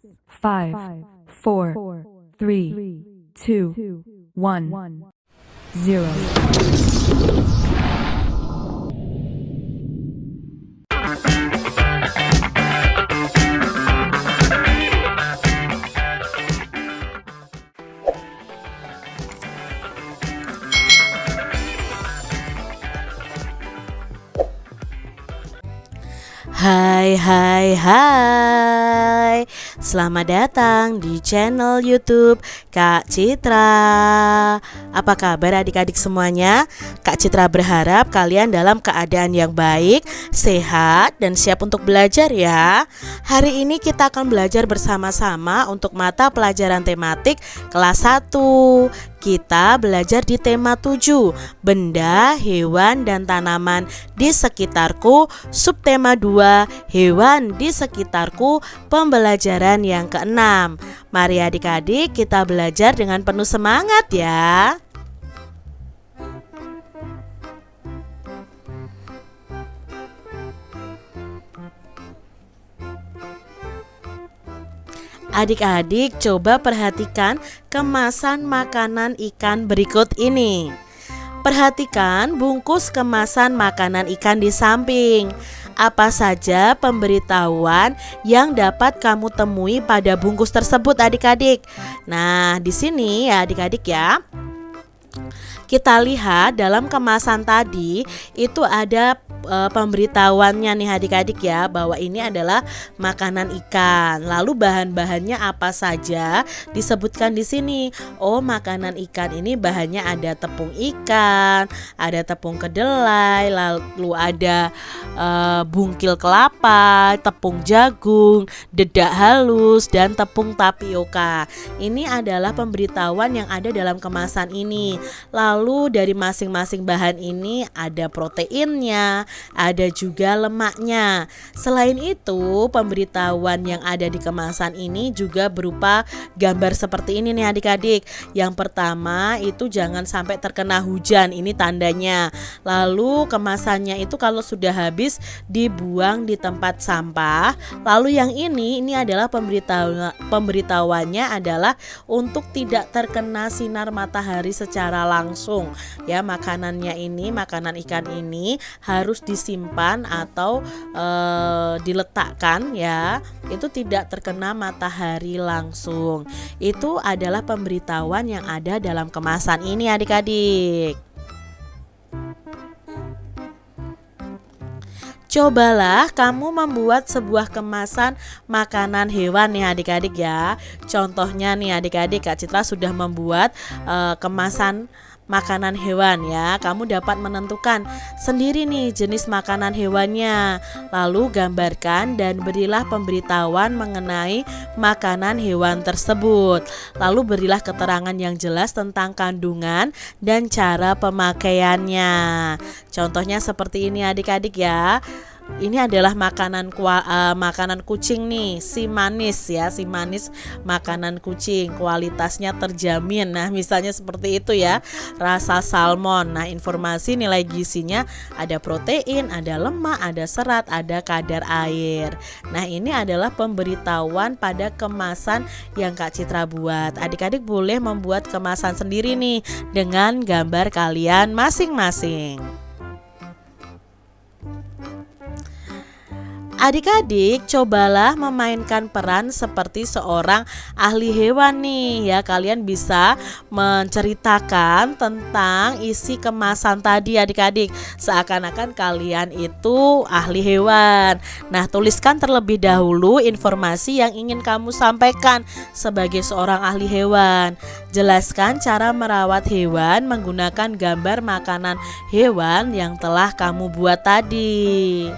5, 4, 3, 2, 1, 0. Hai. Selamat datang di channel YouTube Kak Citra. Apa kabar adik-adik semuanya? Kak Citra berharap kalian dalam keadaan yang baik, sehat, dan siap untuk belajar ya. Hari ini kita akan belajar bersama-sama untuk mata pelajaran tematik kelas 1. Kita belajar di tema 7, benda, hewan, dan tanaman di sekitarku. Subtema 2, hewan di sekitarku, pembelajaran yang ke-6. Mari adik-adik kita belajar dengan penuh semangat ya. Adik-adik coba perhatikan kemasan makanan ikan berikut ini. Perhatikan bungkus kemasan makanan ikan di samping. Apa saja pemberitahuan yang dapat kamu temui pada bungkus tersebut adik-adik? Nah, di sini ya adik-adik ya. Kita lihat dalam kemasan tadi itu ada pemberitahuannya nih adik-adik ya, bahwa ini adalah makanan ikan. Lalu bahan-bahannya apa saja disebutkan di sini. Oh, makanan ikan ini bahannya ada tepung ikan, ada tepung kedelai, lalu ada bungkil kelapa, tepung jagung, dedak halus, dan tepung tapioka. Ini adalah pemberitahuan yang ada dalam kemasan ini. Lalu dari masing-masing bahan ini ada proteinnya, ada juga lemaknya. Selain itu, pemberitahuan yang ada di kemasan ini juga berupa gambar seperti ini nih adik-adik. Yang pertama itu jangan sampai terkena hujan, ini tandanya. Lalu kemasannya itu kalau sudah habis dibuang di tempat sampah. Lalu yang ini adalah pemberitahuannya adalah untuk tidak terkena sinar matahari secara langsung. Ya, makanannya ini, makanan ikan ini harus disimpan atau diletakkan ya, itu tidak terkena matahari langsung. Itu adalah pemberitahuan yang ada dalam kemasan ini adik-adik. Cobalah kamu membuat sebuah kemasan makanan hewan nih adik-adik ya. Contohnya nih adik-adik, Kak Citra sudah membuat kemasan makanan hewan ya. Kamu dapat menentukan sendiri nih jenis makanan hewannya. Lalu gambarkan dan berilah pemberitahuan mengenai makanan hewan tersebut. Lalu berilah keterangan yang jelas tentang kandungan dan cara pemakaiannya. Contohnya seperti ini adik-adik ya. Ini adalah makanan kucing nih, si manis ya, si manis makanan kucing, kualitasnya terjamin. Nah, misalnya seperti itu ya, rasa salmon. Nah, informasi nilai gizinya ada protein, ada lemak, ada serat, ada kadar air. Nah, ini adalah pemberitahuan pada kemasan yang Kak Citra buat. Adik-adik boleh membuat kemasan sendiri nih dengan gambar kalian masing-masing. Adik-adik cobalah memainkan peran seperti seorang ahli hewan nih ya. Kalian bisa menceritakan tentang isi kemasan tadi adik-adik, seakan-akan kalian itu ahli hewan. Nah, tuliskan terlebih dahulu informasi yang ingin kamu sampaikan sebagai seorang ahli hewan. Jelaskan cara merawat hewan menggunakan gambar makanan hewan yang telah kamu buat tadi.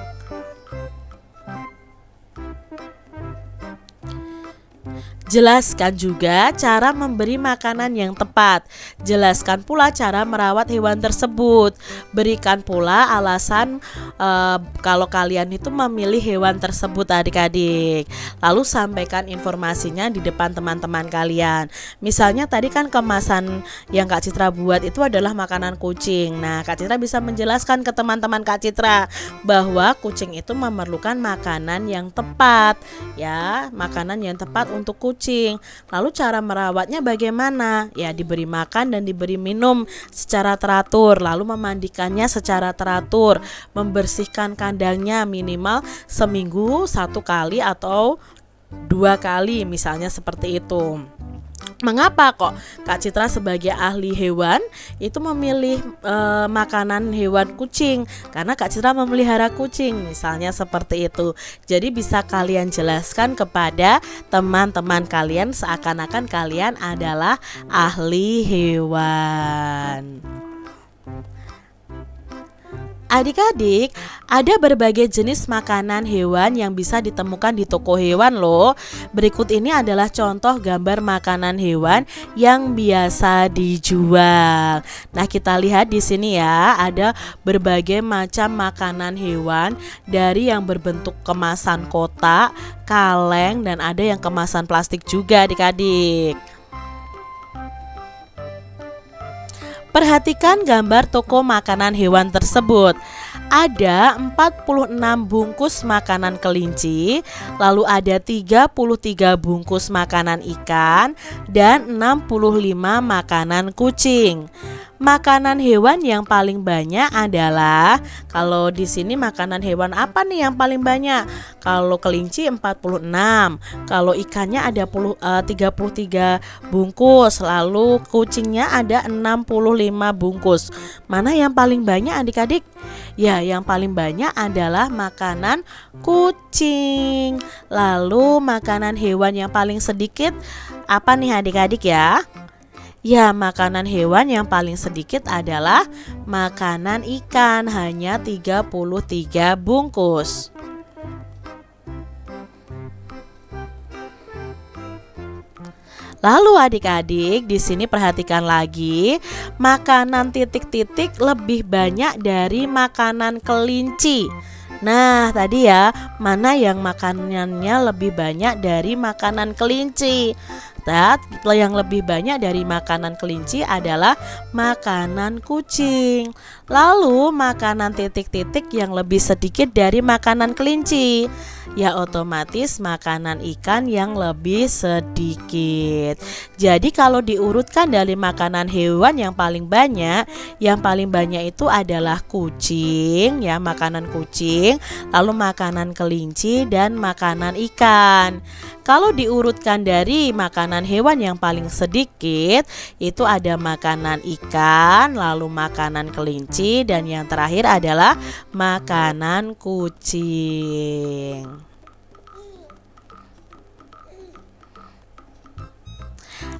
Jelaskan juga cara memberi makanan yang tepat. Jelaskan pula cara merawat hewan tersebut. Berikan pula alasan kalau kalian itu memilih hewan tersebut adik-adik. Lalu sampaikan informasinya di depan teman-teman kalian. Misalnya tadi kan kemasan yang Kak Citra buat itu adalah makanan kucing. Nah, Kak Citra bisa menjelaskan ke teman-teman Kak Citra bahwa kucing itu memerlukan makanan yang tepat, ya, makanan yang tepat untuk kucing. Lalu cara merawatnya bagaimana? Ya, diberi makan dan diberi minum secara teratur, lalu memandikannya secara teratur, membersihkan kandangnya minimal seminggu 1 kali atau 2 kali, misalnya seperti itu. Mengapa kok Kak Citra sebagai ahli hewan itu memilih makanan hewan kucing? Karena Kak Citra memelihara kucing, misalnya seperti itu. Jadi bisa kalian jelaskan kepada teman-teman kalian seakan-akan kalian adalah ahli hewan. Adik-adik, ada berbagai jenis makanan hewan yang bisa ditemukan di toko hewan loh. Berikut ini adalah contoh gambar makanan hewan yang biasa dijual. Nah, kita lihat di sini ya, ada berbagai macam makanan hewan dari yang berbentuk kemasan kotak, kaleng, dan ada yang kemasan plastik juga adik-adik. Perhatikan gambar toko makanan hewan tersebut. Ada 46 bungkus makanan kelinci, lalu ada 33 bungkus makanan ikan, dan 65 makanan kucing. Makanan hewan yang paling banyak adalah, kalau di sini makanan hewan apa nih yang paling banyak? Kalau kelinci 46, kalau ikannya ada 33 bungkus, lalu kucingnya ada 65 bungkus. Mana yang paling banyak adik-adik? Ya, yang paling banyak adalah makanan kucing. Lalu makanan hewan yang paling sedikit apa nih adik-adik ya? Ya, makanan hewan yang paling sedikit adalah makanan ikan, hanya 33 bungkus. Lalu adik-adik, di sini perhatikan lagi, makanan titik-titik lebih banyak dari makanan kelinci. Nah, tadi ya, mana yang makanannya lebih banyak dari makanan kelinci? Yang lebih banyak dari makanan kelinci adalah makanan kucing. Lalu makanan titik-titik yang lebih sedikit dari makanan kelinci, ya otomatis makanan ikan yang lebih sedikit. Jadi kalau diurutkan dari makanan hewan yang paling banyak itu adalah kucing, ya, makanan kucing, lalu makanan kelinci dan makanan ikan. Kalau diurutkan dari makanan hewan yang paling sedikit, itu ada makanan ikan, lalu makanan kelinci, dan yang terakhir adalah makanan kucing.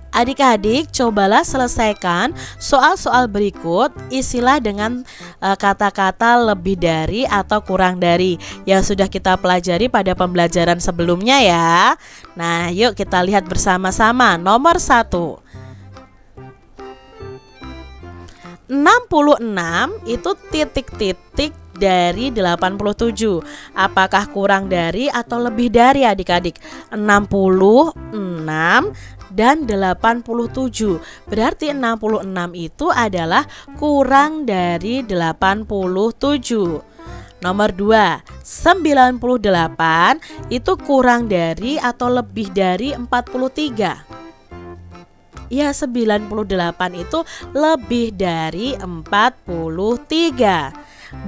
Adik-adik, cobalah selesaikan soal-soal berikut. Isilah dengan kata-kata lebih dari atau kurang dari yang sudah kita pelajari pada pembelajaran sebelumnya ya. Nah, yuk kita lihat bersama-sama. Nomor 1, 66 itu titik-titik dari 87. Apakah kurang dari atau lebih dari adik-adik? 66 dan 87. Berarti 66 itu adalah kurang dari 87. Nomor 2, 98 itu kurang dari atau lebih dari 43. Ya, 98 itu lebih dari 43.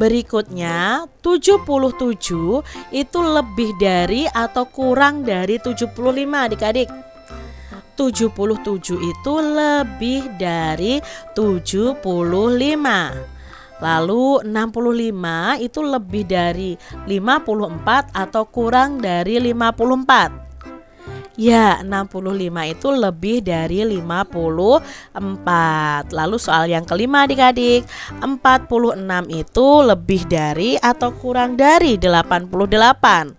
Berikutnya 77 itu lebih dari atau kurang dari 75 adik-adik. 77 itu lebih dari 75. Lalu 65 itu lebih dari 54 atau kurang dari 54. Ya, 65 itu lebih dari 54. Lalu soal yang kelima adik-adik, 46 itu lebih dari atau kurang dari 88.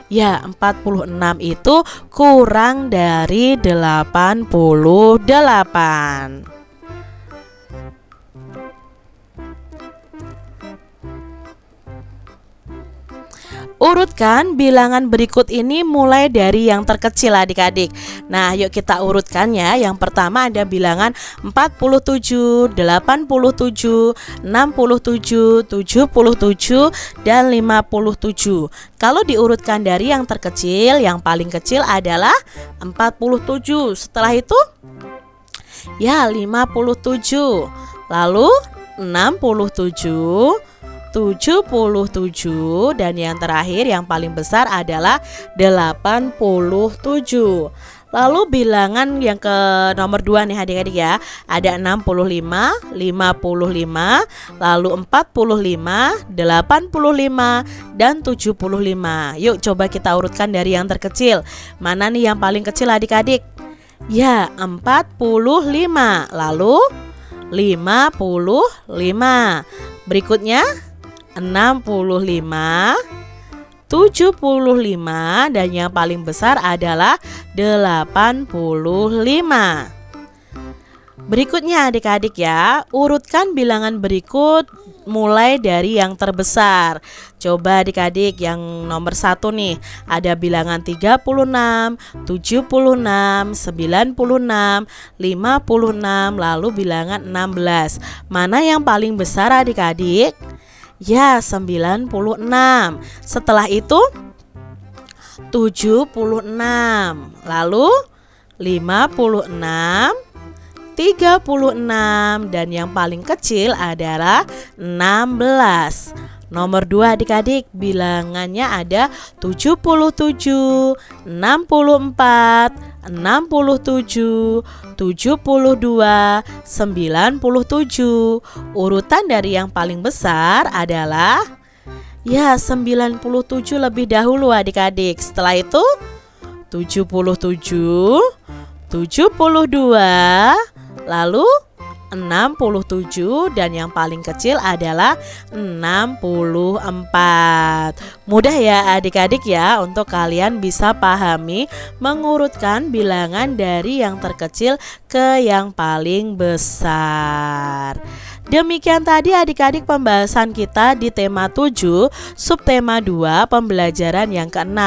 Ya, 46 itu kurang dari 88. Urutkan bilangan berikut ini mulai dari yang terkecil adik-adik. Nah, yuk kita urutkan ya. Yang pertama ada bilangan 47, 87, 67, 77, dan 57. Kalau diurutkan dari yang terkecil, yang paling kecil adalah 47. Setelah itu ya 57. Lalu 67, 77, dan yang terakhir yang paling besar adalah 87. Lalu bilangan yang ke nomor 2 nih adik-adik ya. Ada 65, 55, lalu 45, 85, dan 75. Yuk coba kita urutkan dari yang terkecil. Mana nih yang paling kecil adik-adik? Ya, 45. Lalu 55. Berikutnya 65, 75, dan yang paling besar adalah 85. Berikutnya adik-adik ya, urutkan bilangan berikut mulai dari yang terbesar. Coba adik-adik yang nomor 1 nih, ada bilangan 36, 76, 96, 56, lalu bilangan 16. Mana yang paling besar adik-adik? Ya, 96. Setelah itu 76, lalu 56, 36, dan yang paling kecil adalah 16. Nomor 2 adik-adik, bilangannya ada 77, 64, 67, 72, 97. Urutan dari yang paling besar adalah ya 97 lebih dahulu adik-adik. Setelah itu 77, 72, lalu 67, dan yang paling kecil adalah 64. Mudah ya adik-adik ya untuk kalian bisa pahami mengurutkan bilangan dari yang terkecil ke yang paling besar. Demikian tadi adik-adik pembahasan kita di tema 7, subtema 2, pembelajaran yang ke-6.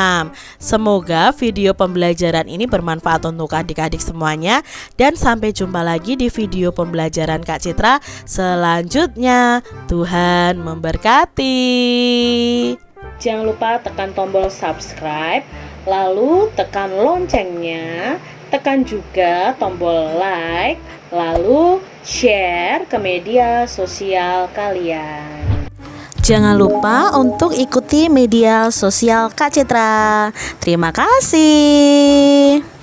Semoga video pembelajaran ini bermanfaat untuk adik-adik semuanya, dan sampai jumpa lagi di video pembelajaran Kak Citra selanjutnya. Tuhan memberkati. Jangan lupa tekan tombol subscribe, lalu tekan loncengnya, tekan juga tombol like, lalu share ke media sosial kalian. Jangan lupa untuk ikuti media sosial Kak Citra. Terima kasih.